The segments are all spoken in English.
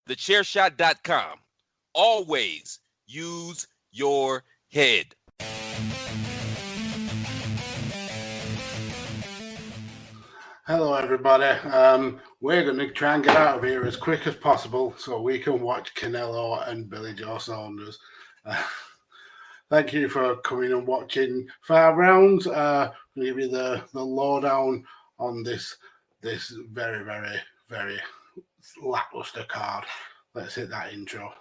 thechairshot.com. Always use your head. Hello, everybody. We're going to try and get out of here as quick as possible so we can watch Canelo and Billy Joe Saunders. Thank you for coming and watching 5 rounds. I'll give you the lowdown on this very, very, very lackluster card. Let's hit that intro.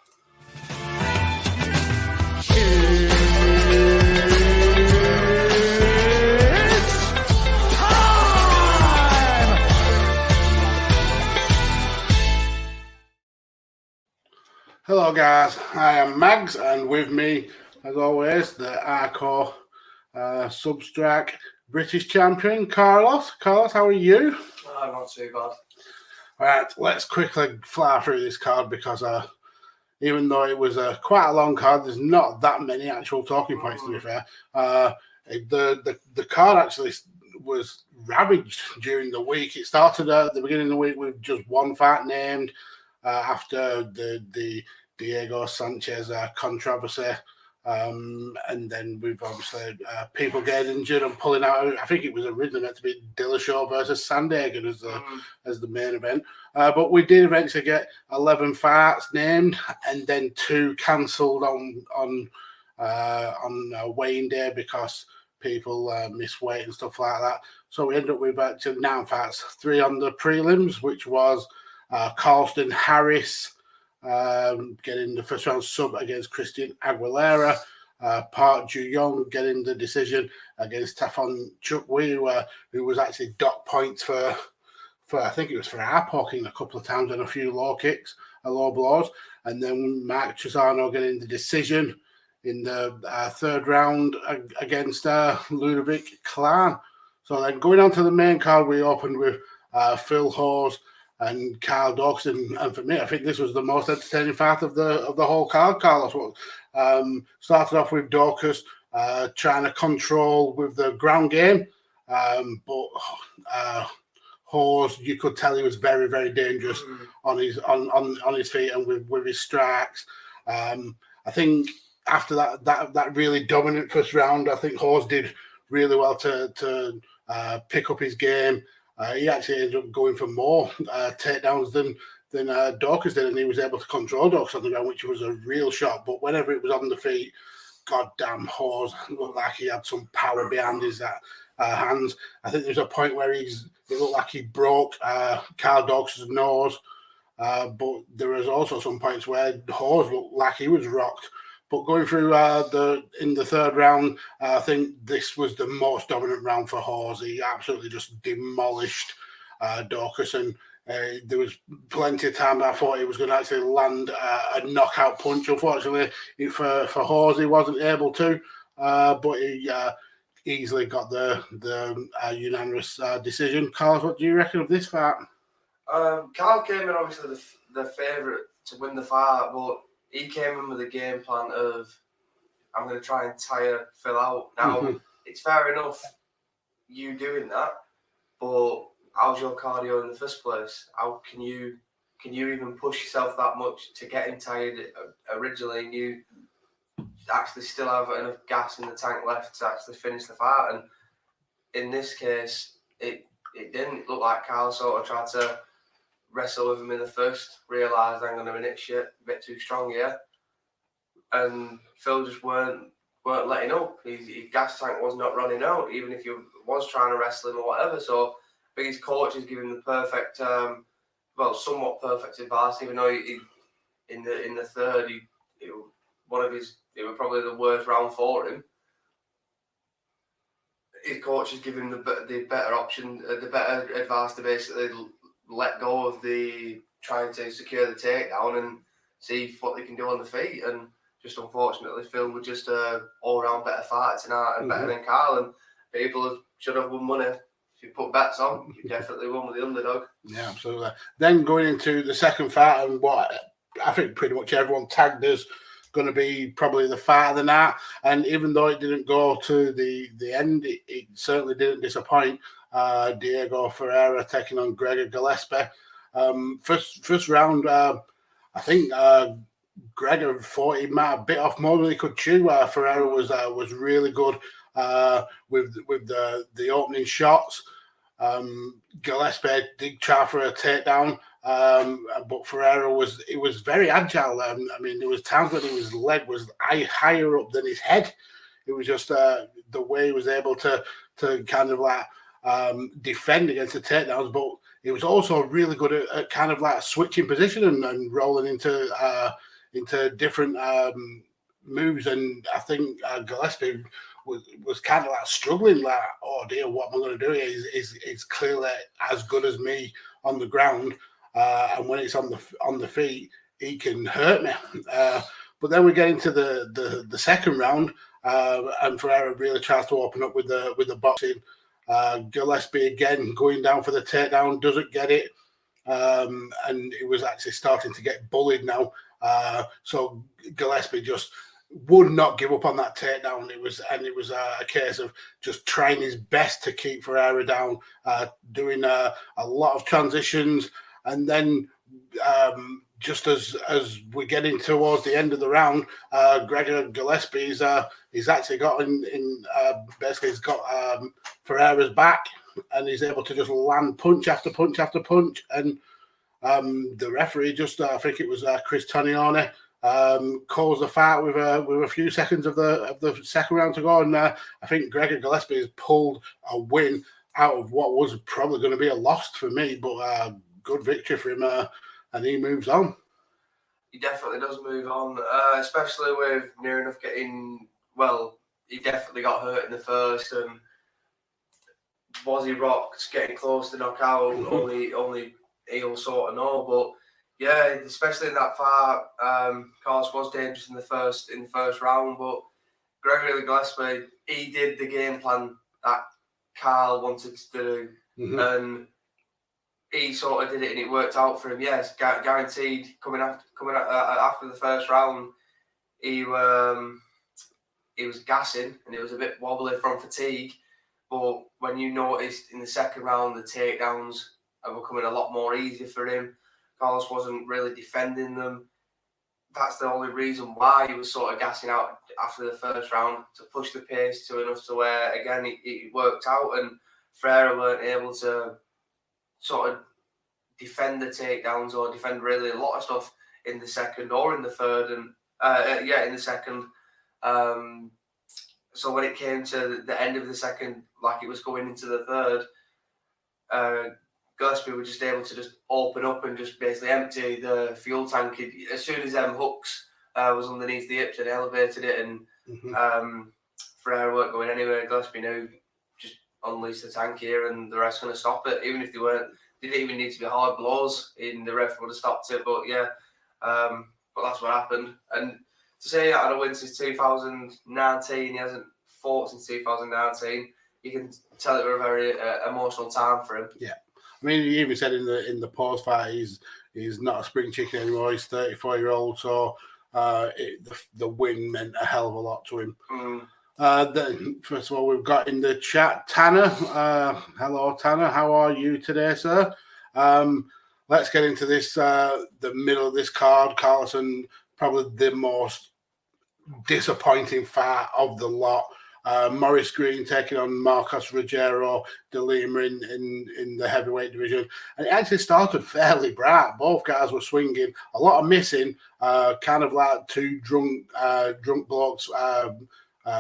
Hello guys, I am Mags, and with me, as always, the Arco Substract British champion, Carlos. Carlos, how are you? Not too bad. All right, let's quickly fly through this card because even though it was quite a long card, there's not that many actual talking points, to be fair. The card actually was ravaged during the week. It started at the beginning of the week with just one fight named after the Diego Sanchez controversy. And then we've obviously people getting injured and pulling out. I think it was originally meant to be Dillashaw versus Sandhagen as the main event. But we did eventually get 11 fights named and then 2 cancelled on weighing day because people miss weight and stuff like that. So we ended up with actually 9 fights, 3 on the prelims, which was Carlston Harris getting the first round sub against Christian Aguilera, Park Ju-Young getting the decision against Tafon Chukwi, who was actually dock points for I think it was for eye poking a couple of times and a few low blows, and then Mark Trizano getting the decision in the 3rd round against Ludovic Clan. So then going on to the main card, we opened with Phil Hawes and Kyle Dawson, and for me, I think this was the most entertaining fight of the whole card. Carlos started off with Dorcas trying to control with the ground game, but Hawes, you could tell he was very, very dangerous on his feet and with his strikes. I think after that really dominant first round, I think Hawes did really well to pick up his game. He actually ended up going for more takedowns than Dorcas did, and he was able to control Dorcas on the ground, which was a real shot. But whenever it was on the feet, goddamn, Hawes looked like he had some power behind his hands. I think there's a point where it looked like he broke Kyle Dorcas' nose, but there was also some points where Hawes looked like he was rocked. But going through in the 3rd round, I think this was the most dominant round for Hawes. He absolutely just demolished Dorcas, and there was plenty of time I thought he was going to actually land a knockout punch. Unfortunately, for Hawes, he wasn't able to, but he easily got the unanimous decision. Carlos, what do you reckon of this fight? Carl came in obviously the favourite to win the fight, but he came in with a game plan of, I'm going to try and tire Phil out. Now, It's fair enough you doing that, but how's your cardio in the first place? How can you even push yourself that much to get him tired originally, and you actually still have enough gas in the tank left to actually finish the fight? And in this case, it didn't look like Carl sort of tried to wrestle with him in the first, realised I'm going to minute shit, a bit too strong here. And Phil just weren't letting up. His gas tank was not running out, even if you was trying to wrestle him or whatever. So I think his coach is giving the perfect, somewhat perfect advice, even though in the 3rd, it was probably the worst round for him. His coach is giving the better option, the better advice to basically let go of the trying to secure the takedown and see what they can do on the feet. And just unfortunately, Phil was just an all-round better fighter tonight and better than Carl. And people should have won money. If you put bets on, you definitely won with the underdog. Yeah, absolutely. Then going into the second fight, and what I think pretty much everyone tagged as going to be probably the fight of the night. And even though it didn't go to the end, it certainly didn't disappoint. Diego Ferreira taking on Gregor Gillespie. First round, I think Gregor thought he might have bit off more than he could chew. Ferreira was really good with the opening shots. Gillespie did try for a takedown, but Ferreira was very agile. I mean, there was times when his leg was higher up than his head. It was just the way he was able to kind of like defend against the takedowns, but he was also really good at kind of like switching position and rolling into different moves. And I think Gillespie was kind of like struggling, like, oh dear, what am I going to do? He's clearly as good as me on the ground, and when it's on the feet, he can hurt me. But then we get into the second round, and Ferreira really tries to open up with the boxing. Gillespie again going down for the takedown, doesn't get it, and it was actually starting to get bullied now. So Gillespie just would not give up on that takedown. It was a case of just trying his best to keep Ferreira down, doing a lot of transitions, and then just as we're getting towards the end of the round, Gregor Gillespie he's actually got basically he's got Ferreira's back, and he's able to just land punch after punch after punch, and the referee just I think it was Chris Tonioni calls the fight with a few seconds of the second round to go, and I think Gregor Gillespie has pulled a win out of what was probably going to be a loss for me, but good victory for him, and he moves on. He definitely does move on, especially with near enough getting, well, he definitely got hurt in the first, and was he rocked, getting close to knockout, only he'll sort of know, but yeah, especially in that fight, Carlston was dangerous in the first round, but Gregory Gillespie, he did the game plan that Carl wanted to do, and he sort of did it, and it worked out for him. Yes, guaranteed. Coming after the first round, he was gassing, and it was a bit wobbly from fatigue. But when you noticed in the second round, the takedowns are becoming a lot more easier for him. Carlos wasn't really defending them. That's the only reason why he was sort of gassing out after the first round, to push the pace to enough to where, again, it worked out, and Ferreira weren't able to sort of defend the takedowns or defend really a lot of stuff in the second or in the third, and in the second. So when it came to the end of the second, like it was going into the third, Gillespie were just able to just open up and just basically empty the fuel tank. As soon as them hooks was underneath the hips and elevated it, and Ferreira weren't going anywhere. Gillespie knew, just unleash the tank here and the rest going to stop it. Even if they didn't even need to be hard blows, and the ref would have stopped it. But yeah, but that's what happened. And to say he had a win since 2019, he hasn't fought since 2019. You can tell it was a very emotional time for him. Yeah. I mean, he even said in the post fight he's not a spring chicken anymore. He's 34-year-old, so the win meant a hell of a lot to him. Then, first of all, we've got in the chat Tanner. Hello, Tanner. How are you today, sir? Let's get into this. The middle of this card, Carlston, probably the most disappointing fight of the lot. Maurice Green taking on Marcos Ruggiero de Lima in the heavyweight division, and it actually started fairly bright. Both guys were swinging, a lot of missing, kind of like two drunk blokes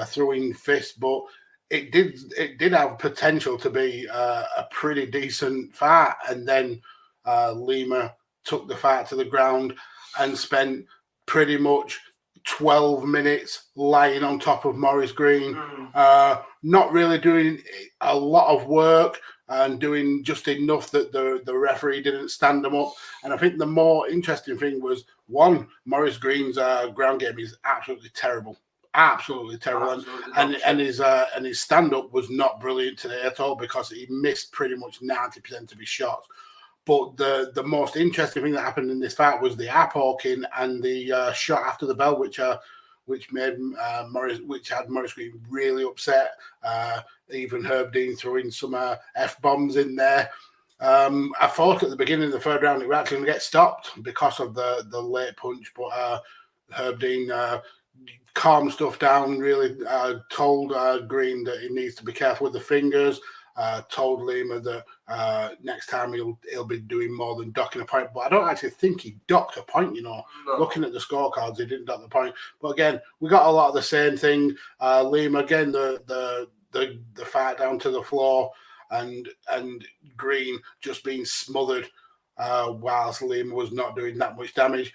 throwing fists, but it did have potential to be a pretty decent fight. And then Lima took the fight to the ground and spent pretty much 12 minutes lying on top of Maurice Green, not really doing a lot of work and doing just enough that the referee didn't stand them up. And I think the more interesting thing was, one, Maurice Green's ground game is absolutely terrible. Absolutely terrible. And his stand-up was not brilliant today at all, because he missed pretty much 90% of his shots. But the most interesting thing that happened in this fight was the eye poking and the shot after the bell, which made had Maurice Green really upset. Even Herb Dean throwing some F-bombs in there. I thought at the beginning of the third round it was actually going to get stopped because of the late punch, but Herb Dean calmed stuff down, really told Green that he needs to be careful with the fingers, told Lima that next time he'll be doing more than docking a point. But I don't actually think he docked a point, No. Looking at the scorecards, he didn't dock the point. But again, we got a lot of the same thing. Lima, again, the fight down to the floor, and Green just being smothered whilst Lima was not doing that much damage.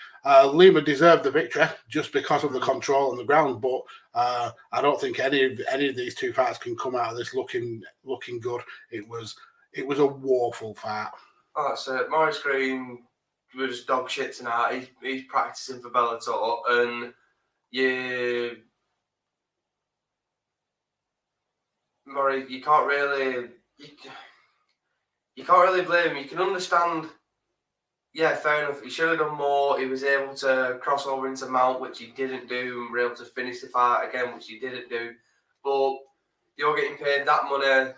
Lima deserved the victory just because of the control on the ground, but I don't think any of these two fights can come out of this looking good. It was a woeful fight. Oh, that's it. Maurice Green was dog shit tonight. He's practicing for Bellator, and Maurice, you can't really blame him. You can understand. Yeah, fair enough. He should have done more. He was able to cross over into mount, which he didn't do, and were able to finish the fight again, which he didn't do. But you're getting paid that money,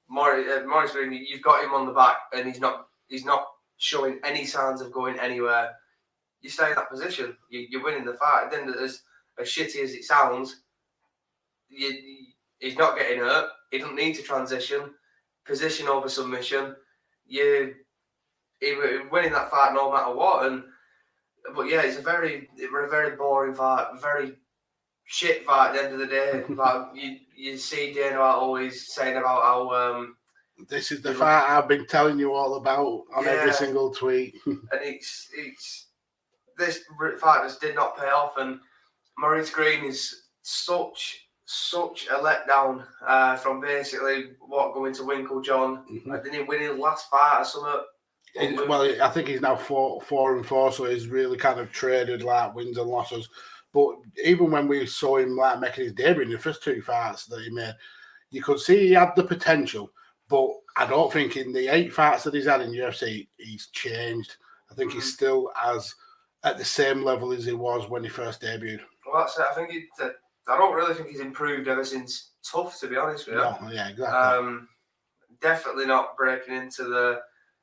Maurice Green. You've got him on the back, and he's not showing any signs of going anywhere. You stay in that position. You're winning the fight. Then, as shitty as it sounds, he's not getting hurt. He doesn't need to transition. Position over submission. You're winning that fight no matter what. But yeah, it's a very boring fight, very shit fight at the end of the day. But you see Dana always saying about how this is the fight I've been telling you all about on every single tweet. And it's this fight just did not pay off, and Maurice Green is such a letdown from basically going to Winklejohn. Mm-hmm. Didn't he win his last fight or something? Well, I think he's now 4-4, so he's really kind of traded like wins and losses. But even when we saw him like making his debut in the first two fights that he made, you could see he had the potential. But I don't think in the 8 fights that he's had in UFC, he's changed. I think he's still at the same level as he was when he first debuted. Well, that's it. I think I don't really think he's improved ever since Tough, to be honest with you. No, yeah, exactly. Definitely not breaking into the...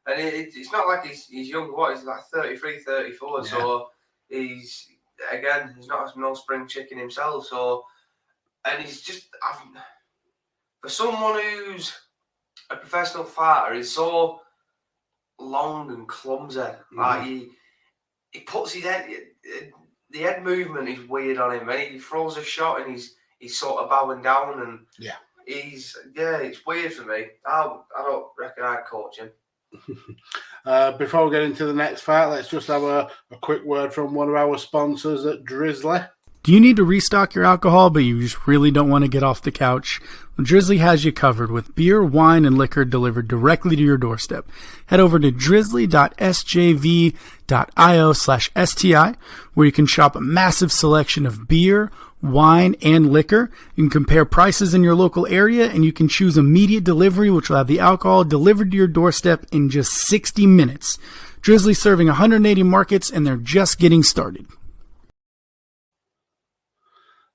And it's not like he's young. He's like 33, 34. Yeah. So he's not no spring chicken himself. So, and he's just... for someone who's a professional fighter, he's so long and clumsy. Mm-hmm. Like he puts his head... The head movement is weird on him. And he throws a shot and he's sort of bowing down. And it's weird for me. I don't reckon I'd coach him. Before we get into the next fight, let's just have a quick word from one of our sponsors at Drizzly. Do you need to restock your alcohol, but you just really don't want to get off the couch? Well, Drizzly has you covered with beer, wine, and liquor delivered directly to your doorstep. Head over to drizzly.sjv.io/STI, where you can shop a massive selection of beer, wine, and liquor. You can compare prices in your local area, and you can choose immediate delivery, which will have the alcohol delivered to your doorstep in just 60 minutes. Drizzly's serving 180 markets, and they're just getting started.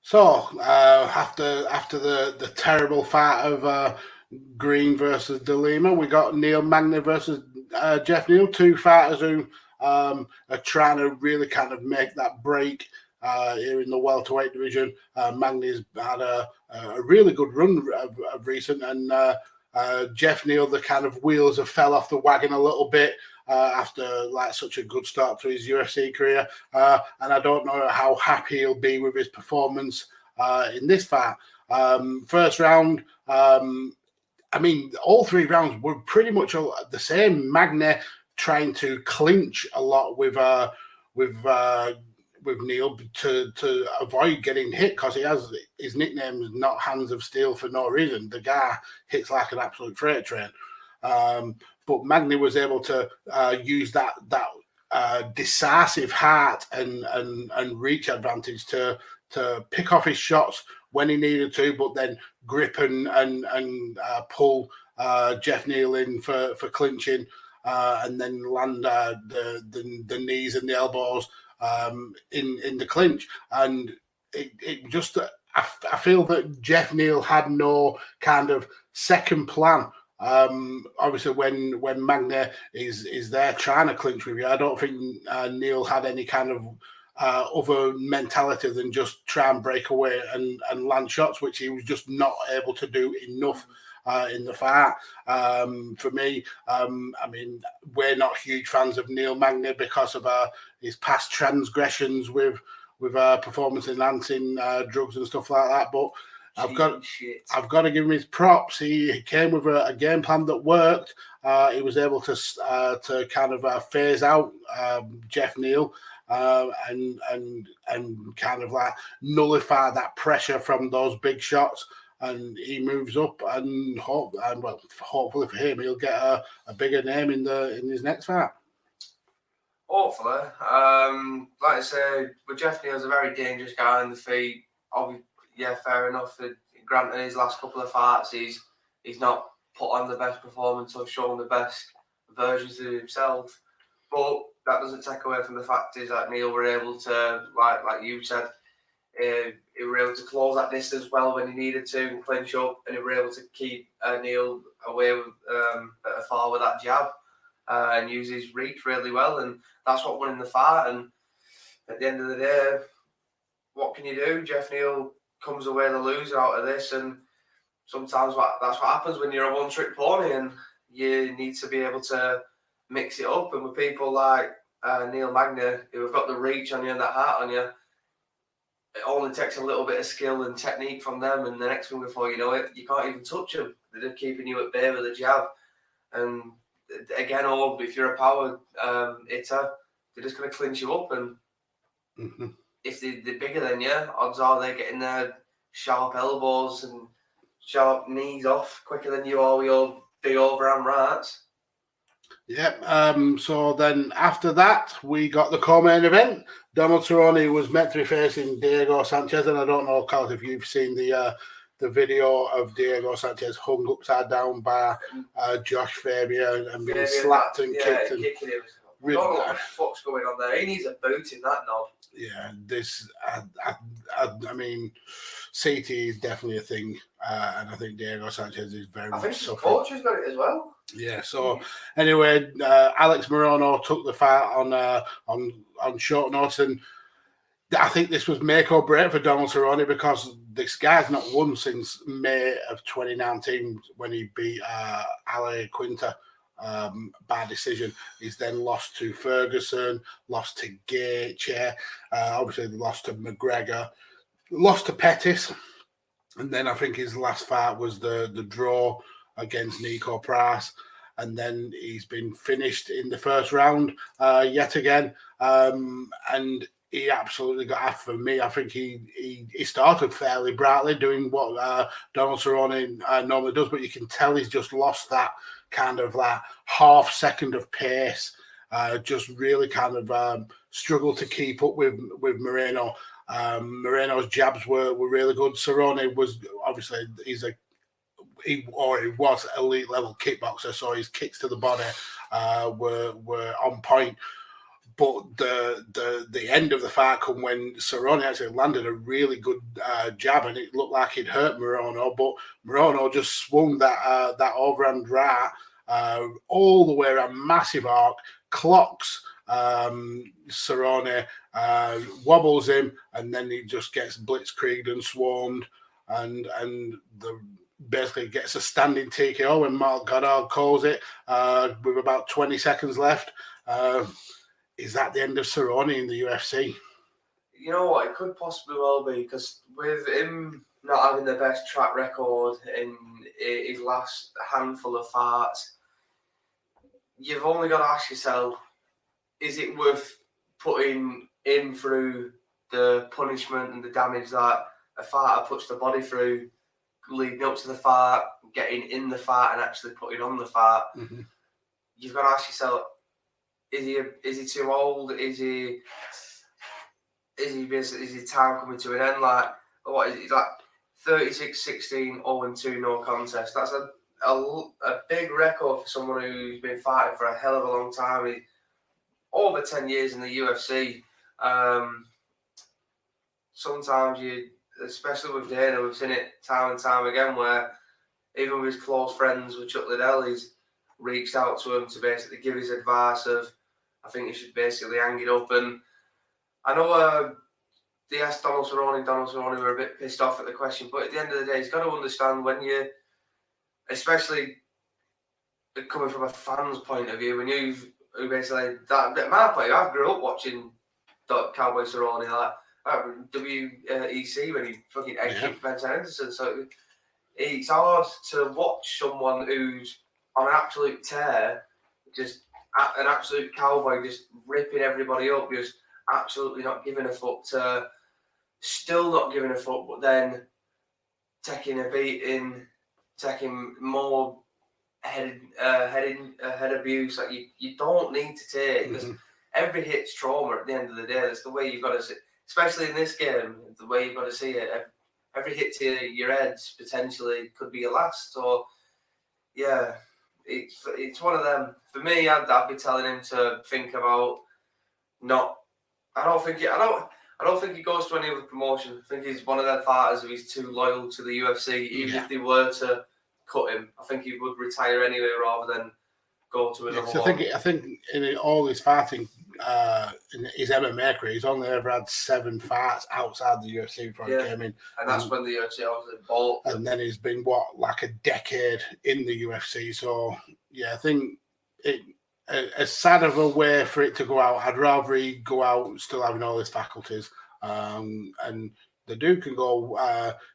So, after the terrible fight of Green versus De Lima, we got Neil Magny versus Jeff Neal, two fighters who are trying to really kind of make that break here in the welterweight division. Magny's had a really good run of recent, and Jeff Neal, the kind of wheels have fell off the wagon a little bit after like such a good start to his UFC career, and I don't know how happy he'll be with his performance in this fight. First round, I mean, all 3 rounds were pretty much the same. Magny trying to clinch a lot with Neal to avoid getting hit, because he has his nickname is not Hands of Steel for no reason. The guy hits like an absolute freight train. But Magny was able to use that decisive heart and reach advantage to pick off his shots when he needed to, but then grip and pull Jeff Neal in for clinching, and then land the knees and the elbows in the clinch. And it just I feel that Jeff Neal had no kind of second plan Obviously, when Magna is there trying to clinch with you, I don't think Neil had any kind of other mentality than just try and break away and land shots, which he was just not able to do enough in the fight. For me, I mean, we're not huge fans of Neil Magny because of his past transgressions with performance enhancing drugs and stuff like that. But I've got to give him his props. He came with a game plan that worked. He was able to kind of phase out Jeff Neal and kind of like nullify that pressure from those big shots. And he moves up, and hopefully for him, he'll get a bigger name in his next fight. Hopefully, like I say, but Jeff Neal's a very dangerous guy on the feet. Yeah, fair enough. Granted, his last couple of fights, he's not put on the best performance or shown the best versions of himself. But that doesn't take away from the fact is that Neal were able to, like you said, he were able to close that distance well when he needed to and clinch up, and he were able to keep Neal away with, far with that jab and use his reach really well, and that's what won in the fight. And at the end of the day, what can you do? Jeff Neal comes away the loser out of this, and sometimes that's what happens when you're a one-trick pony, and you need to be able to mix it up. And with people like Neil Magny, who have got the reach on you and that heart on you, it only takes a little bit of skill and technique from them, and the next thing before you know it, you can't even touch them. They're just keeping you at bay with a jab. And again, if you're a power hitter, they're just going to clinch you up. And if they're bigger than you, odds are they're getting their sharp elbows and sharp knees off quicker than you are with your big overhand rights. Yep. So then after that, we got the co-main event. Donald Cerrone was meant to be facing Diego Sanchez, and I don't know, Carl, if you've seen the video of Diego Sanchez hung upside down by Josh Ferreira and being slapped and kicked. And kicking him. I don't know what the fuck's going on there. He needs a boot in that knob. Yeah, I mean, CT is definitely a thing, and I think Diego Sanchez is very much suffering. I think his coach has got it as well. Yeah, so anyway, Alex Morono took the fight on short notice, and I think this was make or break for Donald Cerrone because this guy's not won since May of 2019 when he beat Ale Quinta by decision. He's then lost to Ferguson, lost to Gaethje, obviously lost to McGregor, lost to Pettis, and then I think his last fight was the draw against Nico Price, and then he's been finished in the first round yet again, and he absolutely got after me. I think he started fairly brightly doing what Donald Cerrone normally does, but you can tell he's just lost that kind of like half second of pace, just really kind of struggled to keep up with Moreno. Moreno's jabs were really good. Cerrone was obviously he was elite level kickboxer, so his kicks to the body were on point. But the end of the fight come when Cerrone actually landed a really good jab, and it looked like it hurt Morono, but Morono just swung that overhand right all the way around, massive arc, clocks Cerrone, wobbles him, and then he just gets blitzkrieged and swarmed, and basically gets a standing TKO when Mark Goddard calls it with about 20 seconds left. Is that the end of Cerrone in the UFC? You know what? It could possibly well be, because with him not having the best track record in his last handful of fights, you've only got to ask yourself, is it worth putting him through the punishment and the damage that a fighter puts the body through leading up to the fight, getting in the fight and actually putting on the fight? Mm-hmm. You've got to ask yourself, is he too old? Is his time coming to an end? Like, what is it? Like 36-16, 0-2, no contest. That's a big record for someone who's been fighting for a hell of a long time. He's over 10 years in the UFC. Sometimes especially with Dana, we've seen it time and time again where even with his close friends with Chuck Liddell, he's reached out to him to basically give his advice of, I think he should basically hang it up. And I know they asked Donald Cerrone were a bit pissed off at the question, but at the end of the day, he's got to understand when you, especially coming from a fan's point of view, when who basically, my point, I grew up watching Cowboy Cerrone, like WEC when he fucking egg kicked Vincent Henderson. So it's hard to watch someone who's on an absolute tear, just an absolute cowboy, just ripping everybody up, just absolutely not giving a fuck, to still not giving a fuck, but then taking a beating, taking more head abuse that you don't need to take, because every hit's trauma at the end of the day. That's the way you've got to see, especially in this game, the way you've got to see it. Every hit to your heads potentially could be your last. So yeah, it's one of them. For me, I'd be telling him to think about not. I don't think he goes to any other promotion. I think he's one of their fighters if he's too loyal to the UFC. Even if they were to cut him, I think he would retire anyway rather than go to another one. I think in all his fighting, in his MMA career, he's only ever had 7 fights outside the UFC before he came in. And that's when the UFC obviously bought. And then he's been, like a decade in the UFC. So, yeah, I think as sad of a way for it to go out, I'd rather he go out still having all his faculties. And the dude can go,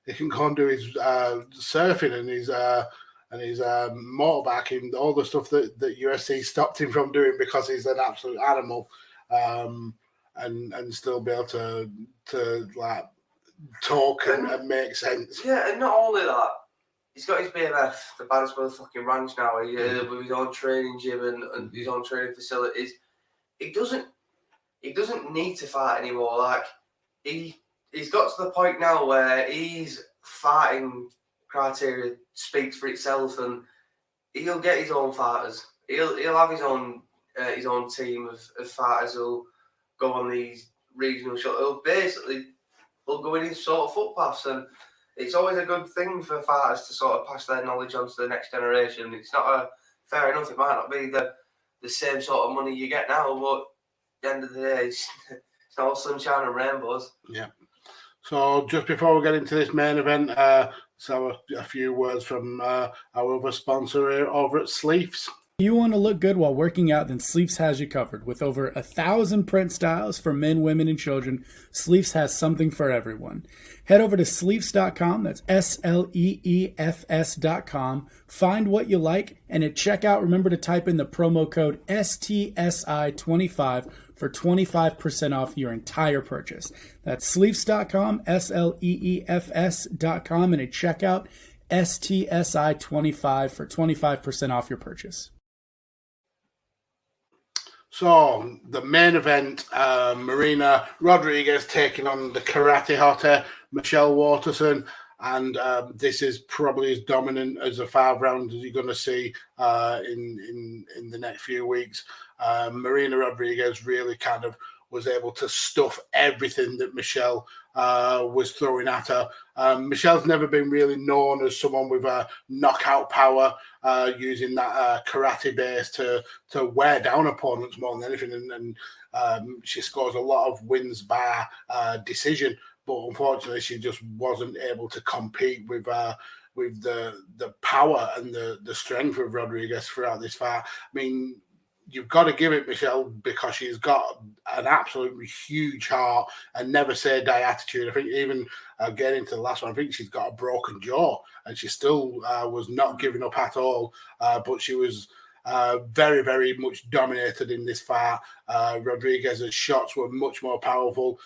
he can go and do his surfing and his motorbiking, all the stuff that UFC stopped him from doing because he's an absolute animal, and still be able to like talk and make sense. Yeah, and not only that, he's got his BMF, the baddest motherfucking ranch now, with his own training gym and his own training facilities. He doesn't need to fight anymore. Like he's got to the point now where his fighting criteria speaks for itself, and he'll get his own fighters. He'll have his own team of fighters who'll go on these regional shows. He'll go in his sort of footpaths, and it's always a good thing for fighters to sort of pass their knowledge on to the next generation. It's not fair enough. It might not be the same sort of money you get now, but at the end of the day, it's not all sunshine and rainbows. Yeah. So just before we get into this main event, so a few words from our other sponsor here over at Sleeves. If you want to look good while working out, then Sleeves has you covered. With over 1,000 print styles for men, women, and children, Sleeves has something for everyone. Head over to sleeves.com, that's SLEEFS.com, find what you like, and at checkout, remember to type in the promo code STSI25 for 25% off your entire purchase. That's sleeves.com, SLEEFS.com, and at checkout, STSI25 for 25% off your purchase. So, the main event, Marina Rodriguez taking on the karate hotter, Michelle Waterson, and this is probably as dominant as a 5 round as you're going to see in the next few weeks. Marina Rodriguez really kind of was able to stuff everything that Michelle was throwing at her. Michelle's never been really known as someone with a knockout power, using that karate base to wear down opponents more than anything. And she scores a lot of wins by decision, but unfortunately she just wasn't able to compete with the power and the strength of Rodriguez throughout this fight. I mean, you've got to give it Michelle because she's got an absolutely huge heart and never say die attitude. I think even getting to the last one, I think she's got a broken jaw and she still was not giving up at all. But she was very, very much dominated in this fight. Rodriguez's shots were much more powerful.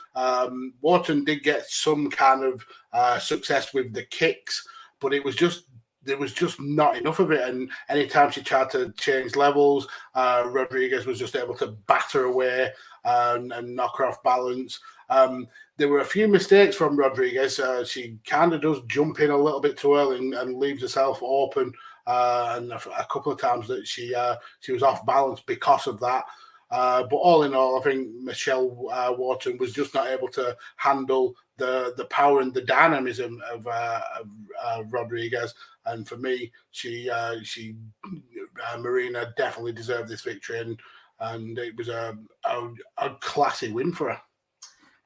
Wharton did get some kind of success with the kicks, but there was just not enough of it. And anytime she tried to change levels, Rodriguez was just able to batter away and knock her off balance. There were a few mistakes from Rodriguez. She kind of does jump in a little bit too early and leaves herself open. And a couple of times that she was off balance because of that. But all in all, I think Michelle Waterson was just not able to handle the power and the dynamism of Rodriguez. And for me, Marina definitely deserved this victory, and it was a classy win for her.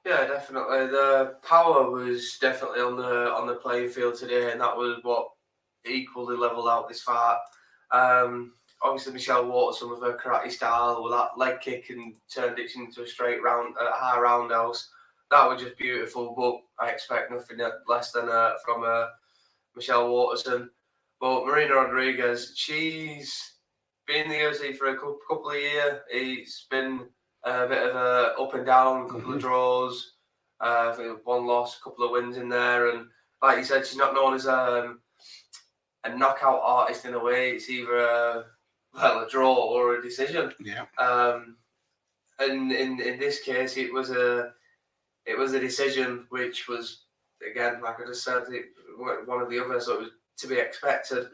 Yeah, definitely. The power was definitely on the playing field today, and that was what equally leveled out this fight. Obviously, Michelle Waterson with her karate style, with that leg kick and turned it into a straight round, high roundhouse. That was just beautiful, but I expect nothing less than from Michelle Waterson. But Marina Rodriguez, she's been in the UFC for a couple of years. It's been a bit of a up and down, couple of draws, I think one loss, a couple of wins in there. And like you said, she's not known as a knockout artist in a way. It's either a draw or a decision. Yeah. And in this case, it was a decision, which was, again, like I just said, one of the others, so it was to be expected.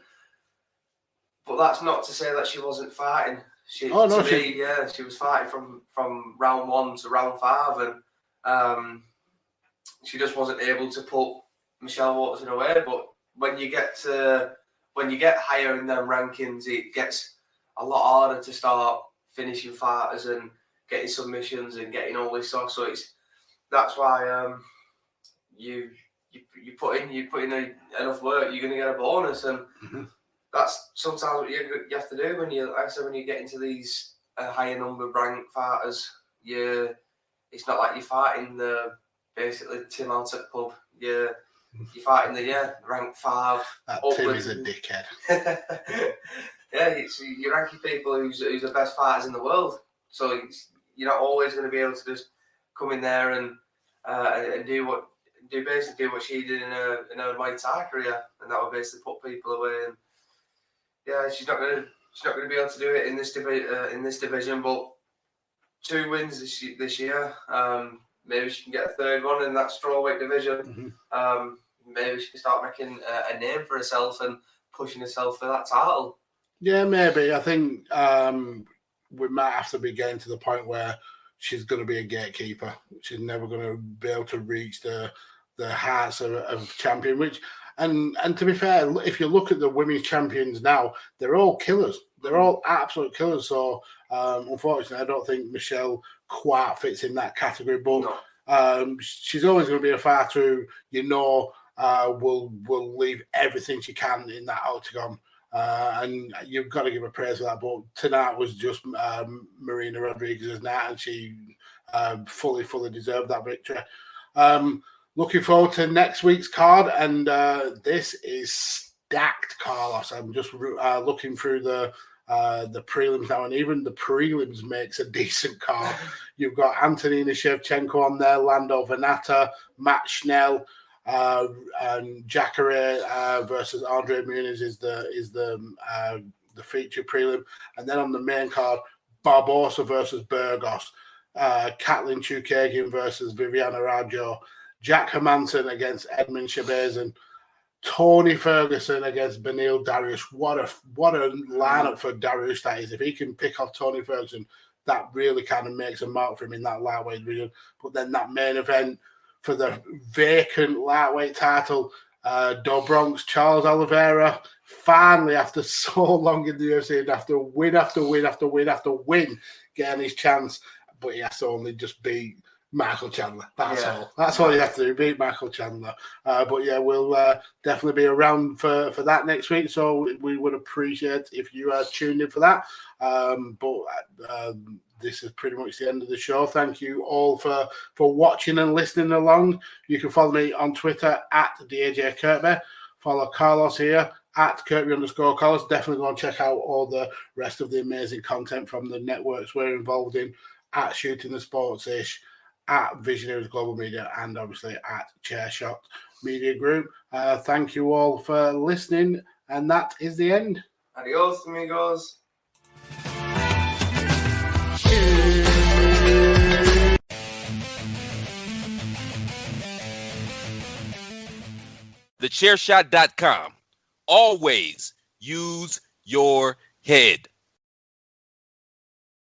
But that's not to say that she wasn't fighting. She was fighting from round 1 to round 5, and she just wasn't able to put Michelle Waterson away. But when you get higher in them rankings, it gets a lot harder to start finishing fighters and getting submissions and getting all this stuff. So that's why you put in enough work, you're going to get a bonus, and that's sometimes what you have to do when you get into these higher number ranked fighters. It's not like you're fighting the basically Tim Altuck club. You're fighting the rank 5. That Tim is a dickhead. Yeah, it's you're ranking people who's the best fighters in the world. So you're not always going to be able to just come in there and basically do what she did in her Muay Thai career, and that would basically put people away. And yeah, she's not going to be able to do it in this division. But 2 wins this year. Maybe she can get a 3rd one in that strawweight division. Maybe she can start making a name for herself and pushing herself for that title. Yeah, maybe. I think we might have to be getting to the point where she's going to be a gatekeeper. She's never going to be able to reach the hearts of champion. And to be fair, if you look at the women's champions now, they're all killers. They're all absolute killers. So unfortunately, I don't think Michelle quite fits in that category. But she's always going to be a fighter who will leave everything she can in that octagon. And you've got to give her praise for that. But tonight was just Marina Rodriguez's night, and she fully deserved that victory. Looking forward to next week's card, and this is stacked, Carlos. I'm just looking through the prelims now, and even the prelims makes a decent card. You've got Antonina Shevchenko on there, Lando Venata, Matt Schnell, and Jacare versus Andre Muniz is the feature prelim, and then on the main card, Barbosa versus Burgos, Katlyn Chookagian versus Viviana Raggio, Jack Hermanson against Edmund Shabazin, Tony Ferguson against Beneil Dariush. What a lineup for Dariush that is. If he can pick off Tony Ferguson, that really kind of makes a mark for him in that lightweight division. But then that main event for the vacant lightweight title, Dobronk's Charles Oliveira, finally after so long in the UFC and after win, getting his chance, but he has to only just beat Michael Chandler. That's all. That's all you have to do, beat Michael Chandler. But yeah, we'll definitely be around for that next week. So we would appreciate if you are tuned in for that. But this is pretty much the end of the show. Thank you all for watching and listening along. You can follow me on Twitter at DJ Kirkby. Follow Carlos here at Kirkby_Carlos. Definitely go and check out all the rest of the amazing content from the networks we're involved in at Shooting the Sports-ish, at Visionaries Global Media, and obviously at Chairshot Media Group. Thank you all for listening, and that is the end. Adios, amigos. TheChairshot.com. Always use your head.